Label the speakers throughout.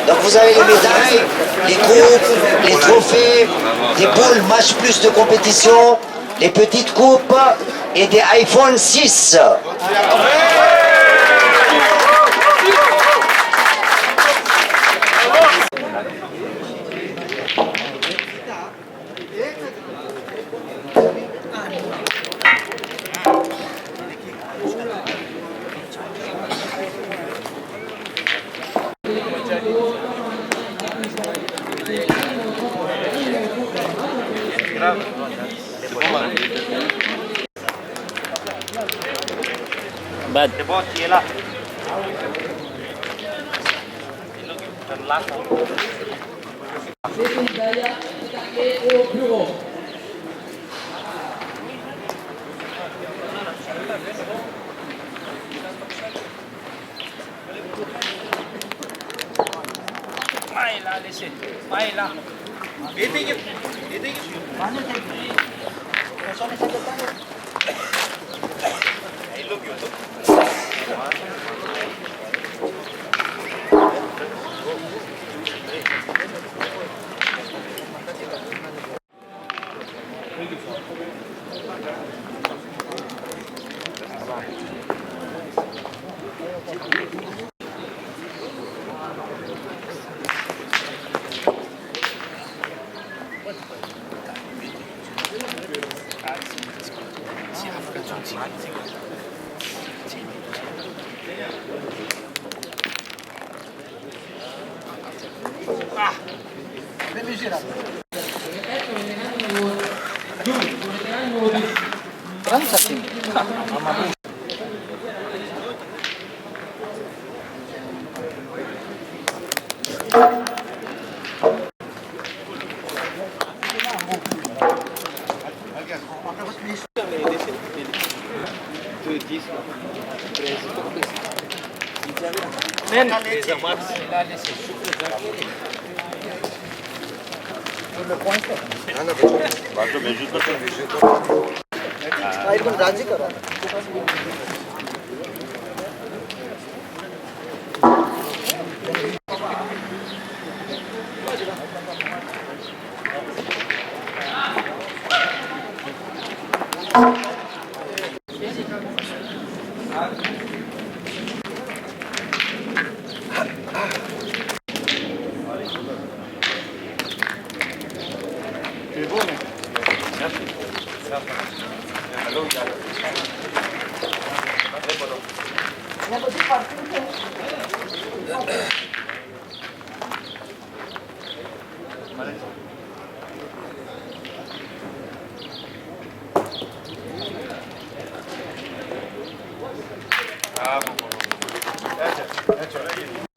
Speaker 1: Donc vous avez les médailles, les coupes, les trophées, des boules match plus de compétition, les petites coupes et des iPhone 6.
Speaker 2: Bad.
Speaker 3: Maila, laissez. Maila.
Speaker 1: एकदम राजी करा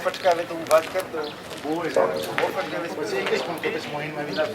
Speaker 4: पटकावे तो बात कर दो वो पटकावे પછી એક જ ફોન તો પછી મોહિનમાં villa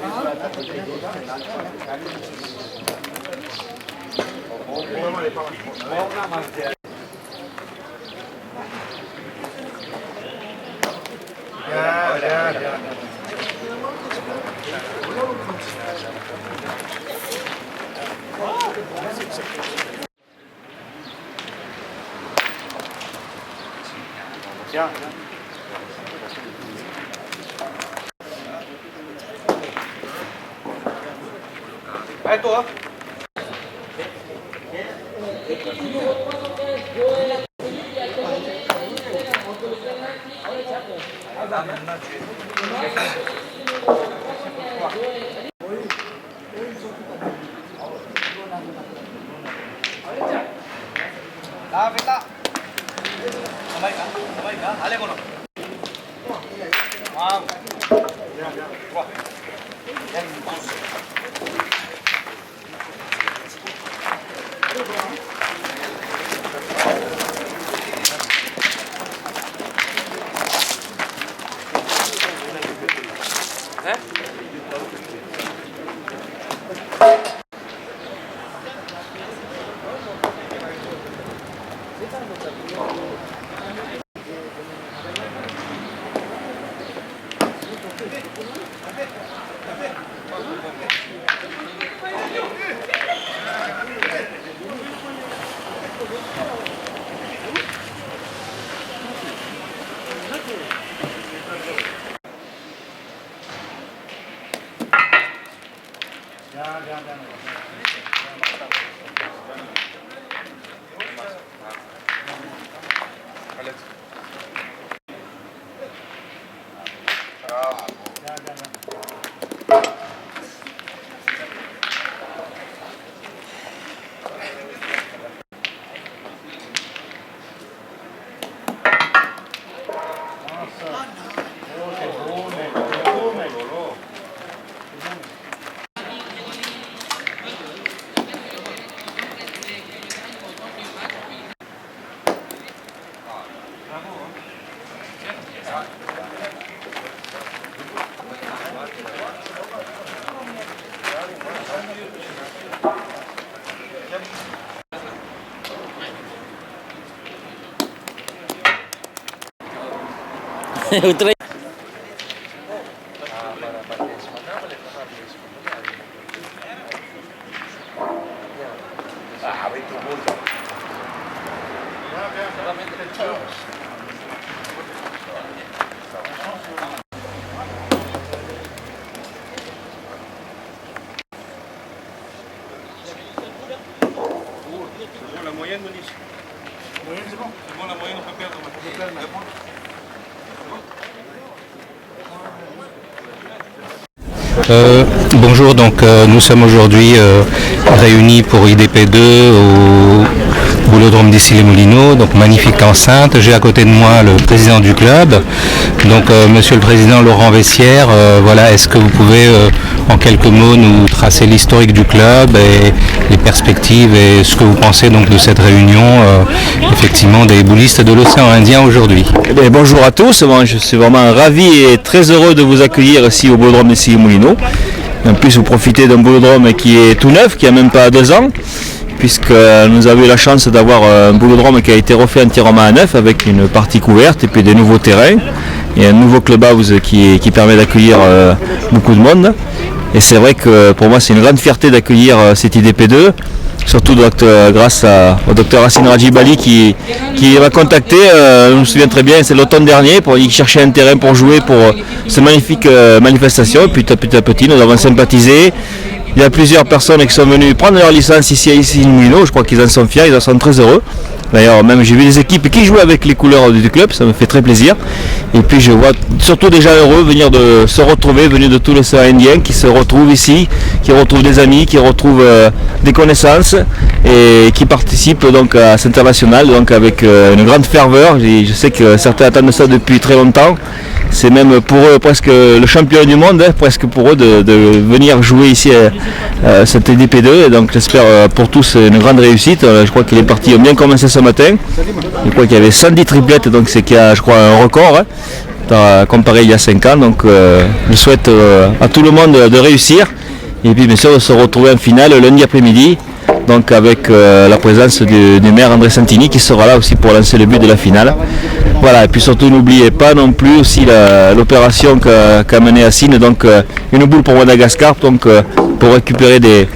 Speaker 4: Hai tu. Ah, beta. Sampai ka? Ale kono. Ah. Ya, ya. Wah. Yang bagus.
Speaker 2: La moyenne, Denis. La moyenne, c'est bon. C'est bon, la moyenne, on peut perdre.
Speaker 5: Bonjour, donc nous sommes aujourd'hui réunis pour IDP2 au boulodrome d'Issy-les-Moulineaux, donc magnifique enceinte. J'ai à côté de moi le président du club, donc monsieur le président Laurent Vessière. Voilà, est-ce que vous pouvez en quelques mots nous tracer l'historique du club et les perspectives et ce que vous pensez donc de cette réunion effectivement des boulistes de l'océan Indien aujourd'hui?
Speaker 6: Bonjour à tous, je suis vraiment ravi et très heureux de vous accueillir ici au boulodrome d'Issy-les-Moulineaux. En plus, vous profitez d'un boulodrome qui est tout neuf, qui a même pas 2 ans, puisque nous avons eu la chance d'avoir un boulodrome qui a été refait entièrement à neuf avec une partie couverte et puis des nouveaux terrains et un nouveau clubhouse qui permet d'accueillir beaucoup de monde. Et c'est vrai que pour moi c'est une grande fierté d'accueillir cette IDP2, surtout grâce au docteur Racine Rajibali qui m'a contacté, je me souviens très bien, c'est l'automne dernier, pour y chercher un terrain pour jouer pour cette magnifique manifestation. Et puis petit à petit nous avons sympathisé. Il y a plusieurs personnes qui sont venues prendre leur licence ici à Issy-les-Moulineaux, je crois qu'ils en sont fiers, ils en sont très heureux. D'ailleurs, même j'ai vu des équipes qui jouent avec les couleurs du club, ça me fait très plaisir. Et puis je vois surtout des gens heureux venir de se retrouver, venus de tous les océans indiens, qui se retrouvent ici, qui retrouvent des amis, qui retrouvent des connaissances et qui participent donc à cet international, donc avec une grande ferveur. Je sais que certains attendent ça depuis très longtemps. C'est même pour eux presque le champion du monde, presque pour eux de venir jouer ici à cette IDP2. Et donc j'espère pour tous une grande réussite. Je crois qu'il est parti bien commencé ce matin. Je crois qu'il y avait 110 triplettes, donc c'est qu'il y a, je crois, un record comparé il y a 5 ans. Donc je souhaite à tout le monde de réussir. Et puis bien sûr de se retrouver en finale lundi après-midi. Donc avec la présence du maire André Santini qui sera là aussi pour lancer le but de la finale. Voilà, et puis surtout n'oubliez pas non plus aussi l'opération qu'a menée Assine, donc une boule pour Madagascar, donc pour récupérer des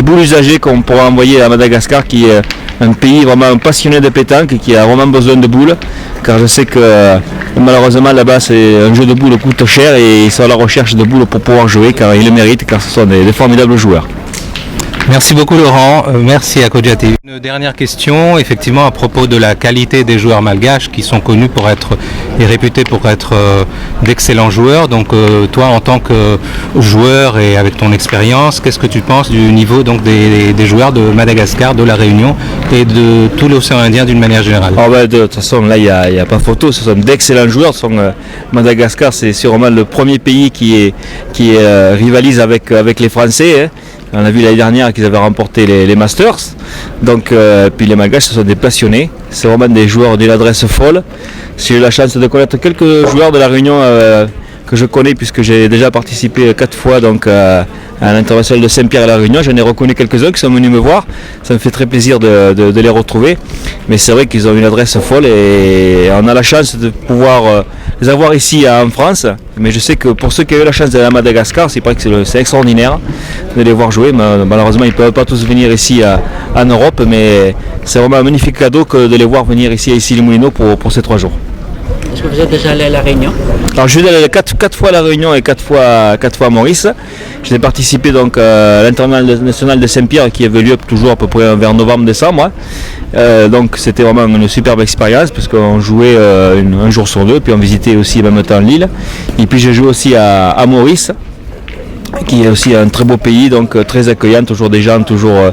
Speaker 6: boules usagées qu'on pourra envoyer à Madagascar, qui est un pays vraiment passionné de pétanque et qui a vraiment besoin de boules, car je sais que malheureusement là-bas c'est un jeu de boules coûte cher et ils sont à la recherche de boules pour pouvoir jouer, car ils le méritent, car ce sont des formidables joueurs.
Speaker 5: Merci beaucoup Laurent, merci à Kodja TV. Une dernière question, effectivement à propos de la qualité des joueurs malgaches qui sont connus pour être et réputés pour être d'excellents joueurs. Donc toi en tant que joueur et avec ton expérience, qu'est-ce que tu penses du niveau donc des joueurs de Madagascar, de la Réunion et de tout l'océan Indien d'une manière générale?
Speaker 6: De toute façon là il n'y a pas photo, ce sont d'excellents joueurs. Madagascar c'est sûrement le premier pays qui rivalise avec les Français. Hein. On a vu l'année dernière qu'ils avaient remporté les Masters. Donc, puis les Malgaches, ce sont des passionnés. C'est vraiment des joueurs d'une adresse folle. J'ai eu la chance de connaître quelques joueurs de la Réunion que je connais, puisque j'ai déjà participé 4 fois donc, à l'international de Saint-Pierre et la Réunion. J'en ai reconnu quelques-uns qui sont venus me voir. Ça me fait très plaisir de les retrouver. Mais c'est vrai qu'ils ont une adresse folle et on a la chance de pouvoir les avoir ici en France. Mais je sais que pour ceux qui ont eu la chance d'aller à Madagascar, c'est vrai que c'est extraordinaire de les voir jouer. Malheureusement, ils ne peuvent pas tous venir ici en Europe, mais c'est vraiment un magnifique cadeau que de les voir venir ici à Issy-les-Moulineaux pour ces 3 jours.
Speaker 3: Est-ce que vous êtes déjà allé à La Réunion?
Speaker 6: Alors je suis allé 4 fois à La Réunion et 4 fois à Maurice. J'ai participé donc à l'international de Saint-Pierre qui avait lieu toujours à peu près vers novembre-décembre. Donc c'était vraiment une superbe expérience parce qu'on jouait un jour sur deux, puis on visitait aussi en même temps l'île. Et puis j'ai joué aussi à Maurice, qui est aussi un très beau pays, donc très accueillant, toujours des gens toujours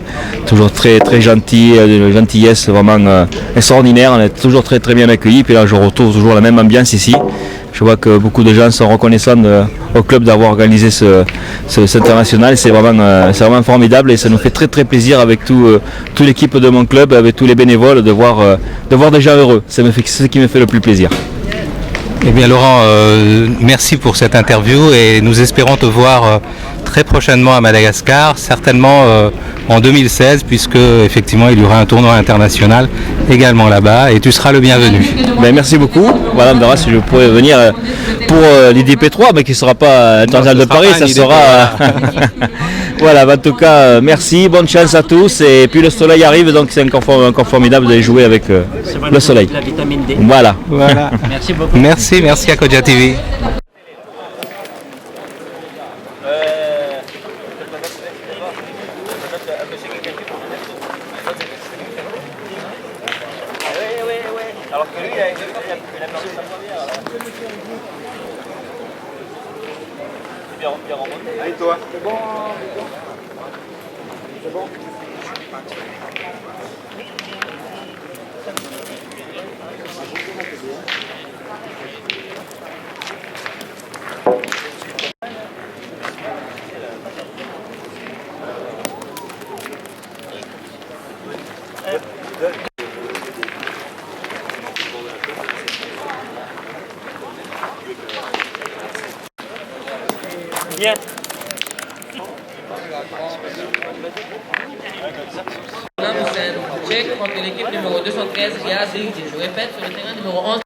Speaker 6: très très gentils, une gentillesse vraiment extraordinaire, on est toujours très très bien accueillis. Puis là je retrouve toujours la même ambiance ici. Je vois que beaucoup de gens sont reconnaissants au club d'avoir organisé cet international. C'est vraiment formidable et ça nous fait très très plaisir avec toute l'équipe de mon club, avec tous les bénévoles, de voir des gens heureux. C'est ce qui me fait le plus plaisir.
Speaker 5: Eh bien Laurent, merci pour cette interview et nous espérons te voir très prochainement à Madagascar, certainement en 2016 puisque effectivement il y aura un tournoi international également là-bas et tu seras le bienvenu.
Speaker 6: Ben, merci beaucoup. Voilà, on verra si je pourrais venir pour l'IDP3, mais qui ne sera pas international de Paris, ça sera... Voilà, en tout cas, merci, bonne chance à tous et puis le soleil arrive donc c'est encore formidable de jouer avec le soleil.
Speaker 3: La vitamine D.
Speaker 6: Voilà.
Speaker 3: Merci beaucoup.
Speaker 5: Merci à Kodja TV.
Speaker 4: Allez toi. C'est bon. C'est bon.
Speaker 3: Bien. Check contre l'équipe numéro 213, Yazid. Je répète, sur le terrain numéro 11.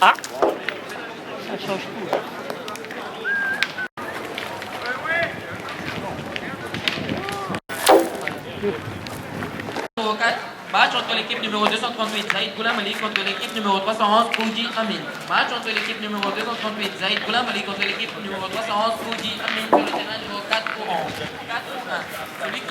Speaker 3: Ah, ça change tout. Numéro 4, match entre l'équipe numéro 238, Zaïd Goulam Ali contre l'équipe numéro 311, Fouji Amin. Match entre l'équipe numéro 238, Zaïd Goulam Ali contre l'équipe numéro 311, Fouji Amin sur le terrain numéro 4 pour 11. 4-1. Celui qui...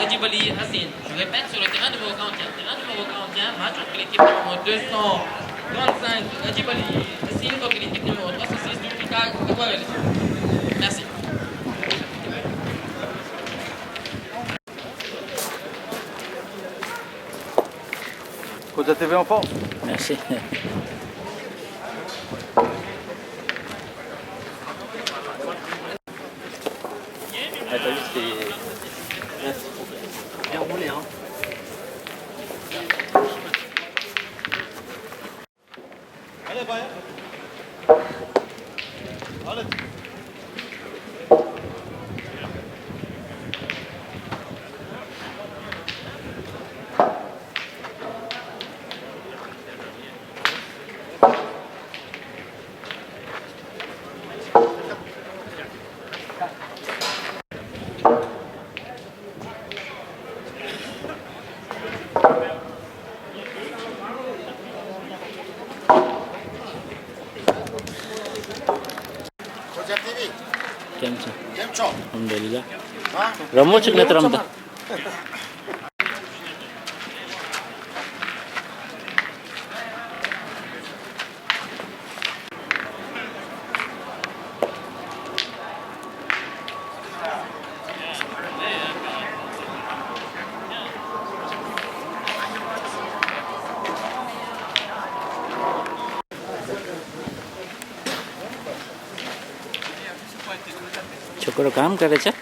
Speaker 3: Edibali Hassin. Je répète, sur le terrain numéro 41. Terrain numéro 41, match entre l'équipe numéro 235, Edibali Hassin contre l'équipe numéro 306, Dupika Kouarel. Merci.
Speaker 4: Kodja TV en force.
Speaker 3: Merci. Bien roulé, hein.
Speaker 2: Allez, bye. Allez.
Speaker 3: કેમ છો? અલહમદુલિલ્લાહ. રમો છો કે નથી રમતા? છોકરો કામ કરે છે.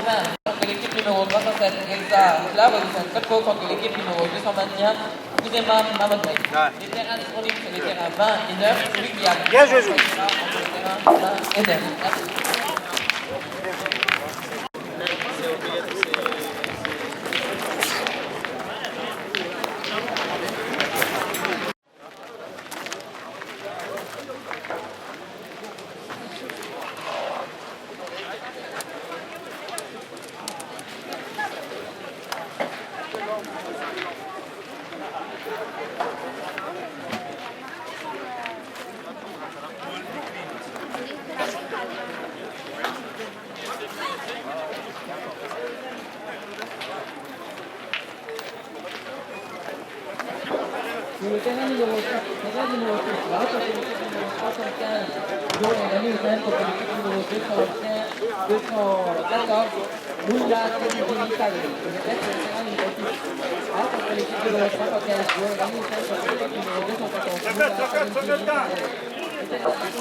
Speaker 3: fin contre l'équipe numéro 307, Elsa Slavovicen Kotko contre l'équipe numéro 221, Kouzema Mamadou. Les terrains disponibles sur les terrains 20 et 9, celui qui a
Speaker 4: Bien joué, joué.
Speaker 3: les terrains 20 et 9. Merci. Sur le terrain numéro 6, la contre l'équipe numéro 75, dont on a mis une main contre l'équipe numéro 214, Moula Télébini Tagri. Je répète, sur le terrain numéro 6, la contre l'équipe numéro 75, dont on a mis une main contre l'équipe numéro 214, Moula Télébini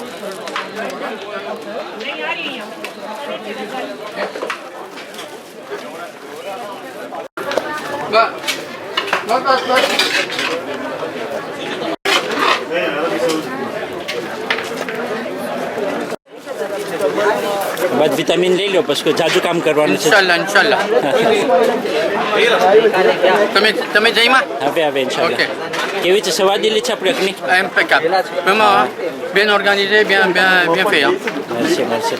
Speaker 3: Tagri.
Speaker 7: बाद विटामिन ले लो parce que જાજુ કામ કરવાનું છે
Speaker 8: ઇન્શાલ્લાહ તમે જઈમાં
Speaker 7: હવે ઇન્શાલ્લાહ
Speaker 8: Ok.
Speaker 7: કેવી છે સવાદ લીધી છે આપણે એકની
Speaker 8: impeccable vraiment bien organisé bien fait hein.
Speaker 7: merci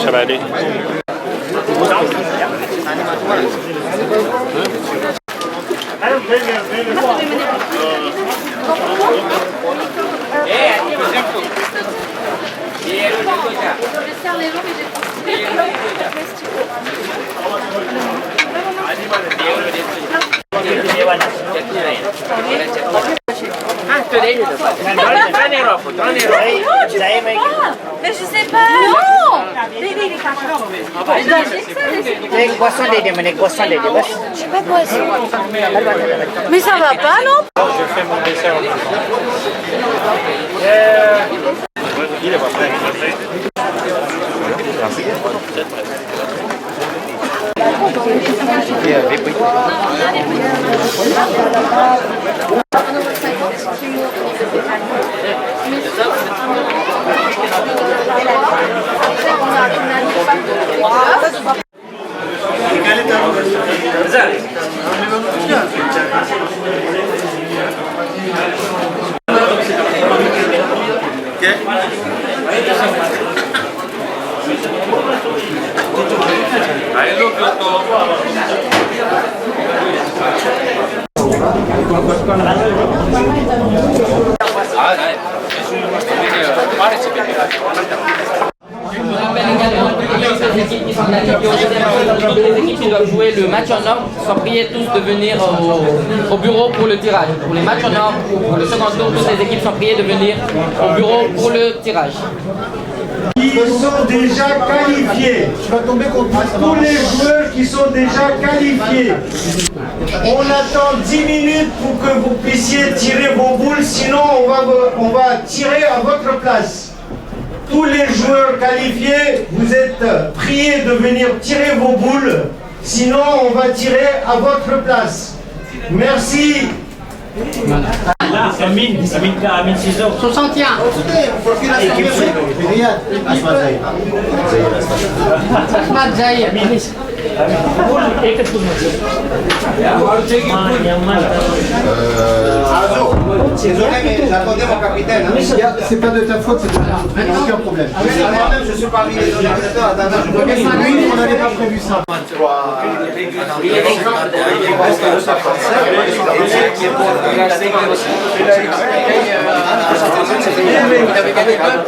Speaker 2: Ça va aller.
Speaker 9: Mais je sais pas. Non.
Speaker 4: एक boisson दे दे मैंने एक boisson दे दे बस
Speaker 9: Je sais pas quoi c'est. Mais ça va pas, non?
Speaker 2: Je fais mon dessert. Il est pas prêt.
Speaker 3: Les équipes qui sont qualifiées au deuxième tour, toutes les équipes qui doivent jouer le match en or sont priées tous de venir au bureau pour le tirage. Pour les matchs en or, pour le second tour, toutes les équipes sont priées de venir au bureau pour le tirage.
Speaker 10: Ils sont déjà qualifiés. Tous les joueurs qui sont déjà qualifiés. On attend 10 minutes pour que vous puissiez tirer vos boules, sinon on va tirer à votre place. Tous les joueurs qualifiés, vous êtes priés de venir tirer vos boules, sinon on va tirer à votre place. Merci.
Speaker 11: Amine 61.
Speaker 9: Ahmad Zahir.
Speaker 4: Désolé mais j'attendais mon capitaine.
Speaker 10: C'est pas de ta faute, c'est aucun problème.
Speaker 4: Moi-même je suis parmi les organisateurs.
Speaker 10: Oui, on n'avait pas prévu ça.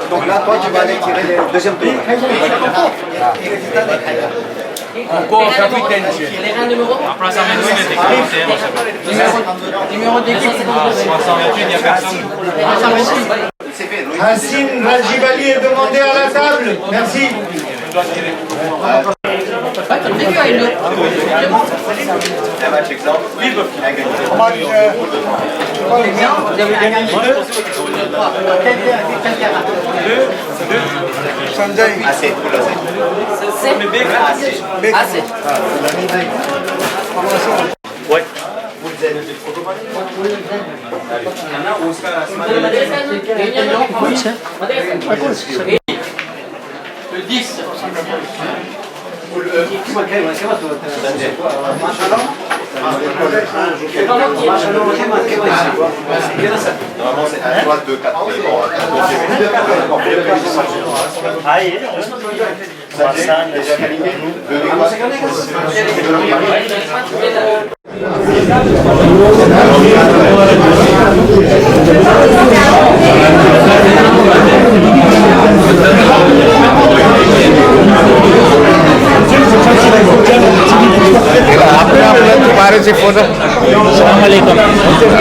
Speaker 4: Donc là, toi, tu vas aller tirer le deuxième tour.
Speaker 2: Encore capitaine.
Speaker 3: Terrain numéro
Speaker 2: Après 128, il était capitaine.
Speaker 3: Numéro d'équipe.
Speaker 2: 128, il n'y a personne.
Speaker 10: Hassim Rajivali est demandé à la table. Merci.
Speaker 2: Ouais.
Speaker 3: Le 10.
Speaker 4: Normalement, c'est à droite de 4. Déjà qualifié.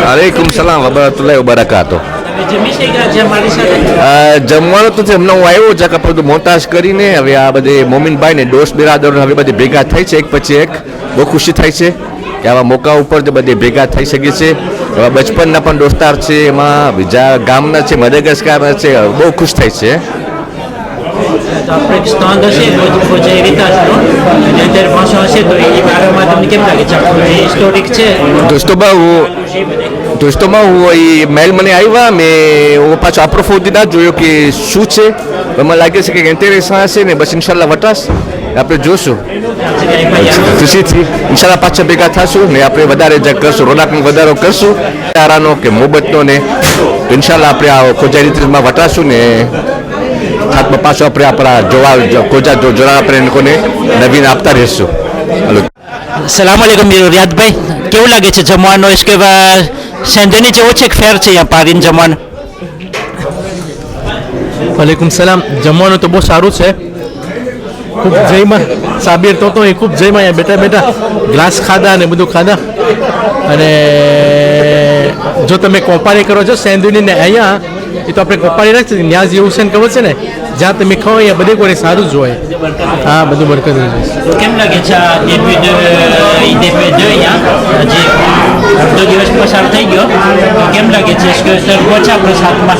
Speaker 12: Waalaikumsalam warahmatullahi wabarakatuh. જમવાનું તો હમણાં હું આવ્યો છે કે બધું મોટાશ કરીને હવે આ બધે મોમિનભાઈ ને દોસ્ત બિરાદરો હવે બધે ભેગા થઈ છે એક પછી એક બહુ ખુશી થાય છે કે આવા મોકા ઉપર બધે ભેગા થઈ શકે છે એવા બચપનના પણ દોસ્તાર છે એમાં બીજા ગામના છે મડગાસ્કરના છે બહુ ખુશ થાય છે
Speaker 7: આપણે સ્ટોન્ડ હશે કોઈ રીતનો ઇન્ટરવેન્શન હશે તો એ બારામાં તમને કેમ લાગે છે હિસ્ટોરિક છે
Speaker 12: દોસ્તોમાં હું એ મેલ મને આવ્યા મેં હું પાછો આપ્રોફોથી ના જોયો કે શું છે મને લાગે છે કે ઇન્ટરેસ્ટ હશે ને બસ ઇન્શાલ્લાહ વટાશ આપણે જોશું ખુશીથી ઇન્શાલ્લાહ પાછા ભેગા થશું ને આપણે વધારે જ કરશું રોનકનો વધારો કરશું તારાનો કે મોહબ્બતનો ને ઇન્શાલ્લાહ આપણે આ ખોજા રીતમાં વટાશું ને હાથમાં પાછો આપણે આપણા જોવા ખોજા જોડા આપણે લોકોને નવીન આપતા રહીશું
Speaker 7: સલામ આલેકુમ રિયાદભાઈ કેવું લાગે છે જમવાનો કે સેન્ડની જેવો છે કે ફેર છે અહીંયા પારીને જમવાનું
Speaker 13: વાલેકુમ સલામ જમવાનું તો બહુ સારું છે ખૂબ જયમાં સાબિર તો એ ખૂબ જયમાં અહીંયા બેઠા બેઠા ગ્લાસ ખાધા અને બધું ખાધા અને જો તમે કોમ્પારી કરો છો સેન્ડની ને અહીંયા એ તો આપણે કોમ્પારી રાખીએ ન્યાઝ એવું છે ને ખબર છે ને જ્યાં તમે ખાઓ અહીંયા બધે કોઈ સારું જ હોય હા બધું બરકત હોય
Speaker 7: કેમ લાગે છે આ DP2 અહીંયા જે અડધો દિવસ પસાર થઈ ગયો તો કેમ લાગે છે કે સર ઓછા પ્રસાદમાં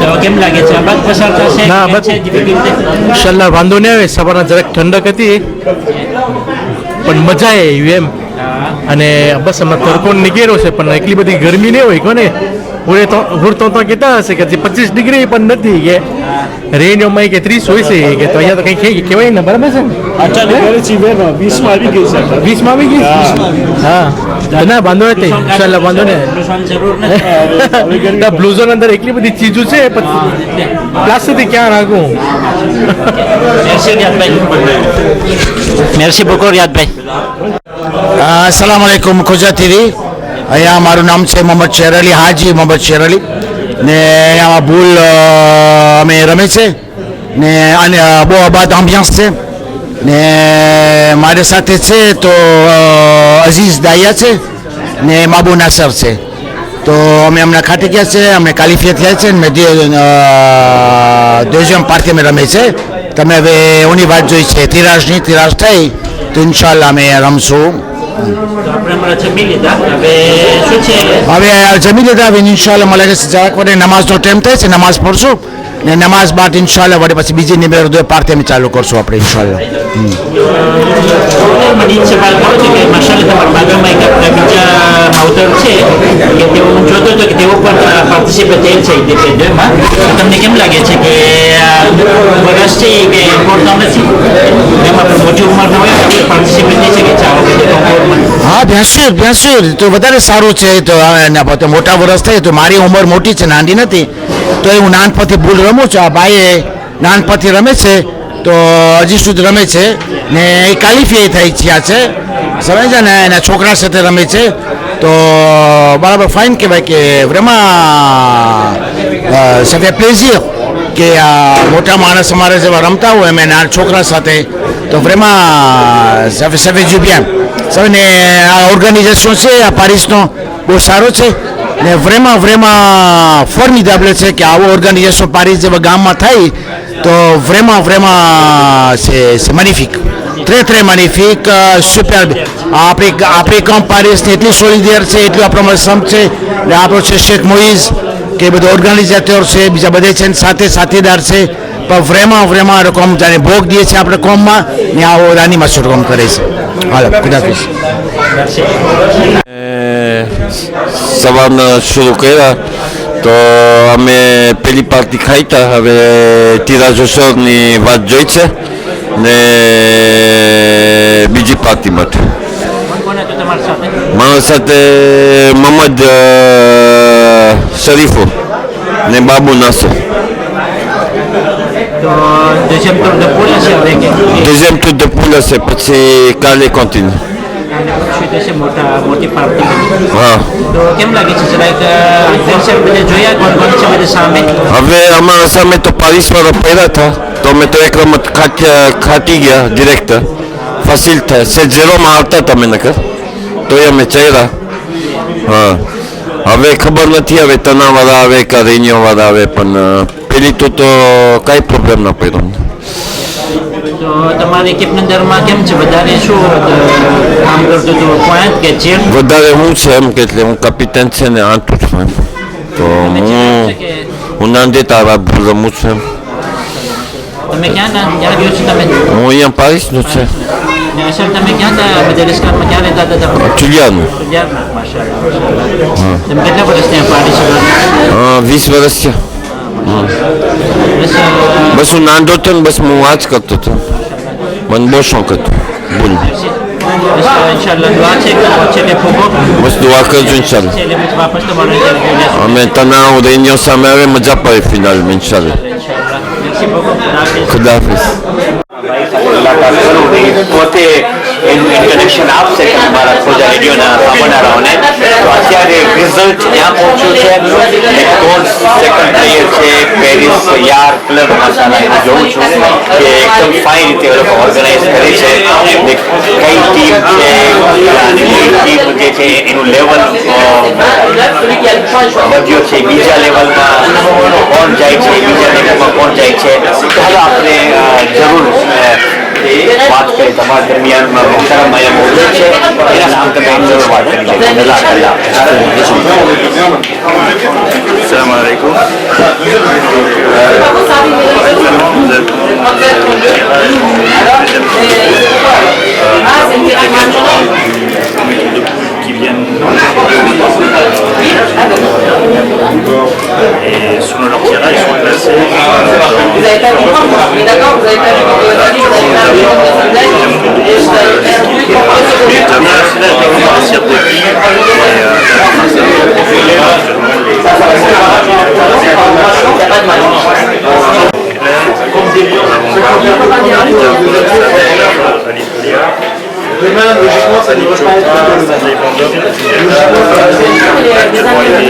Speaker 7: તો કેમ લાગે છે આ બાદ પસાર થશે
Speaker 13: ના બસ ઇન્શાલ્લાહ વાંધો નહીં આવે સવારના જરાક ઠંડક હતી પણ મજા આવી એમ અને બસ હમણાં તડકો નીકળ્યો છે પણ એટલી બધી ગરમી નહીં હોય કોને ઉડતો તો કહેતા હશે કે 25 ડિગ્રી પણ નથી કે રેન્જમાં કે 30 હોય છે કે તો અહીંયા તો કંઈ કહેવાય ને બરાબર છે ને 20માં આવી ગઈ છે 20માં આવી ગઈ હા ના વાંધો નથી ઇન્શાલ્લાહ વાંધો નહીં બ્લુઝોન અંદર એટલી બધી ચીજો છે પ્લાસ્ટિકથી ક્યાં રાખું
Speaker 7: મેર્સી બુકો રિયાદભાઈ
Speaker 14: અસલામ વાલેકુમ ખોજા ટીવી અહીંયા મારું નામ છે મોહમ્મદ શેર અલી હાજી મોહમ્મદ શેર અલી ને અહીંયા ભૂલ અમે રમે છે ને અને બહુ આબાદ આમ્બિયન્સ છે ને મારી સાથે છે તો અઝીઝ દાયા છે ને માબુ નાસર છે તો અમે હમણાં ખાટી ગયા છે અમને ક્વોલિફાય થયા છે ને દeuxième પાર્ટી અમે રમે છે તમે હવે એની વાત જોઈ છે તિરાજની તિરાજ થઈ તો ઇન્શાલ્લાહ અમે રમશું
Speaker 7: હવે જમી લીધા
Speaker 14: હવે ઇન્શાલ્લાહ મને લાગે છે જરાક વડે નમાઝનો ટાઈમ થાય છે નમાઝ પઢશું ને નમાઝ બાદ ઇન્શાલ્લાહ વડે પછી બીજી નિમેર દો પાર્ટી અમે ચાલુ કરશું આપણે ઇન્શાલ્લાહ
Speaker 7: મને ઈચ્છા વાત કહું છું કે માશાલ્લાહ તમારા બાગામાં એક બીજા માવતર છે કે તેઓ હું જોતો હતો કે તેઓ પણ પાર્ટિસિપેટ થયેલ છે DP2માં તમને કેમ લાગે છે કે વર્ષ છે કે પડતા નથી એમાં પણ મોટી ઉંમરના હોય પાર્ટિસિપેટ થઈ શકે છે
Speaker 14: હા bien sûr તો વધારે સારું છે તો મોટા વર્ષ થાય તો મારી ઉંમર મોટી છે નાની નથી તો હું નાનપણથી ભૂલ રમું છું આ ભાઈએ નાનપણથી રમે છે તો હજી સુધી રમે છે ને એ ક્વોલિફાય થઈ થયા છે સમજે ને એના છોકરા સાથે રમે છે તો બરાબર ફાઇન કહેવાય કે vraiment ça fait plaisir કે મોટા માણસ અમારે જેવા રમતા હોય અમે નાના છોકરા સાથે તો vraiment ça fait du bien. ને આ ઓર્ગેનાઇઝેશન છે આ પારિસનો બહુ સારો છે ને vraiment ફોર્મિડેબલ છે કે આવો ઓર્ગેનાઇઝેશન પારિસ જેવા ગામમાં થાય તો vraiment c'est magnifique. Très magnifique, superbe. આપણે કામ પારિસને એટલી સોલિડેર છે, એટલું આપણો સમ છે ને આપણો છે શેખ મોઇઝ કે બધો ઓર્ગેનાઇઝેટર છે, બીજા બધા છે સાથે સાથીદાર છે, પણ vraiment કોમ જાણે ભોગ દે છે આપણે કોમમાં ને આવો રાનીમાં કોમ કરે છે. હાલો ખુદાફિઝ.
Speaker 15: સવારના શરૂ કર્યા તો અમે પેલી પાર્ટી ખાઈ હતા, હવે તિરાજોસરની વાત જોઈ છે ને બીજી પાર્ટી માટે મારા સાથે મોહમ્મદ શરીફો ને બાબુ Nasar. deuxième tour de poule હશે, પછી કાલે કોન્ટિન્યુ.
Speaker 7: મોટી પાર્ટી
Speaker 15: હા.
Speaker 7: તો કેમ લાગે છે જરાક એડવેન્ચર બધે જોયા કોણ છે બધે સામે?
Speaker 15: હવે અમારા સામે તો પારિસવાળા પહેલા હતા તો અમે તો એક રમત ખાટી ગયા ડિરેક્ટ ફાસિલ થાય છે, ઝેરોમાં આવતા હતા અમે નકર તો એ અમે ચહેરા. હા, હવે ખબર નથી હવે તનાવાળા આવે કે રેનિયોવાળા આવે, પણ પેલી તો કાંઈ પ્રોબ્લેમ ના પડ્યો.
Speaker 7: તો તમારી એકેપની અંદરમાં કેમ છે વધારે શું કામ કરતો હતો પોઈન્ટ કે ચેર?
Speaker 15: વધારે હું છે એમ કે એટલે હું કેપ્ટન છે ને આંટું છું એમ, તો હું નાંદે તારા રમું છું એમ.
Speaker 7: તમે ક્યાં ગયો છો તમે?
Speaker 15: હું અહીંયા પારિસનું છે.
Speaker 7: અસર તમે ક્યાં હતા બધા ડિસ્કાઉન્ટમાં ક્યાં રહેતા હતા?
Speaker 15: ચુલિયાનું.
Speaker 7: માશાઅલ્લાહ. તમે કેટલા વર્ષ ત્યાં પારિસ?
Speaker 15: 20 વર્ષ છે. બસ હું નાંદો હતો ને બસ હું વાત કરતો હતો, મને બહુ શોખ હતો. બોલ બસ દુઆ કરજો ઇન્શાલ્લાહ. અમે તનાવ રેનિયો સામે આવે મજા પડે ફિનાલમાં ઇન્શાલ્લાહ. ખુદાહાફિઝ.
Speaker 16: પોતે એનું ઇન્ટ્રોડક્શન આપશે કે અમારા ખોજા રેડિયોના સાંભળનારાઓને. તો અત્યારે રિઝલ્ટ ત્યાં પહોંચ્યું છે અને કોણ સેકન્ડ પ્લેયર છે પેરિસ યાર ક્લબ માશાલ્લાહ એને જોઉં છું કે એકદમ ફાઇન રીતે એ લોકો ઓર્ગેનાઇઝ કરી છે. કઈ ટીમ છે અને ટીમ જે છે એનું લેવલ વધ્યો છે, બીજા લેવલમાં કોણ જાય છે, બીજા લેવલમાં કોણ જાય છે. ચાલો આપણે જરૂર વાત કરીએ. તમારા દરમિયાનમાં મોહતરમ અહીંયા મોજૂદ છે, એના નામ તમે જરૂર વાત કરી લઈએ.
Speaker 17: अस्सलाम वालेकुम. Qui viennent et selon leur tirage, ils sont classés. Vous n'avez pas compris, mais d'accord, vous n'avez pas demain, logiquement, ça ne va pas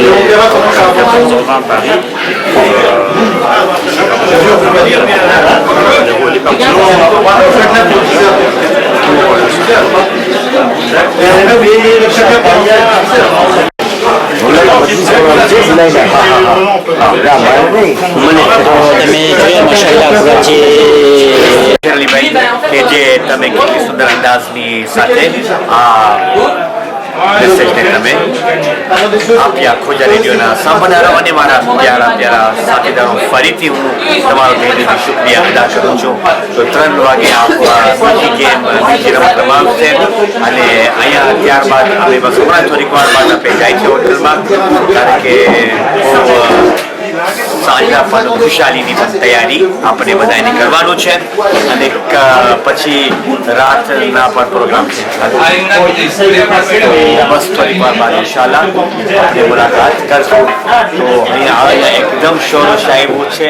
Speaker 17: on verra comment ça va 14h20 à Paris. Les partisans
Speaker 16: કે જે તમે કેટલી સુંદર અંદાજની સાથે આ મેસેજને તમે આપ્યા ખોજા રેડિયોના સાંભળનારાઓને મારા પ્યારા સાથીદારો. ફરીથી હું તમારો દિલથી શુક્રિયા અદા કરું છું. તો 3 વાગે બીજી ગેમ બીજી રમત રમાશે અને અહીંયા ત્યારબાદ અમે બસ હમણાં થોડીક વાર બાદ આપણે જાય છે હોટલમાં, કારણ કે સાંજના પણ ખુશાલીની પણ તૈયારી આપણે બધાને કરવાનું છે અને પછી રાતના પણ પ્રોગ્રામ છે. બસ થોડીક વાર બાદ ઇન્શાલ્લાહ આપણે મુલાકાત કરશું. તો અહીંયા એકદમ શોરો શાયરી છે.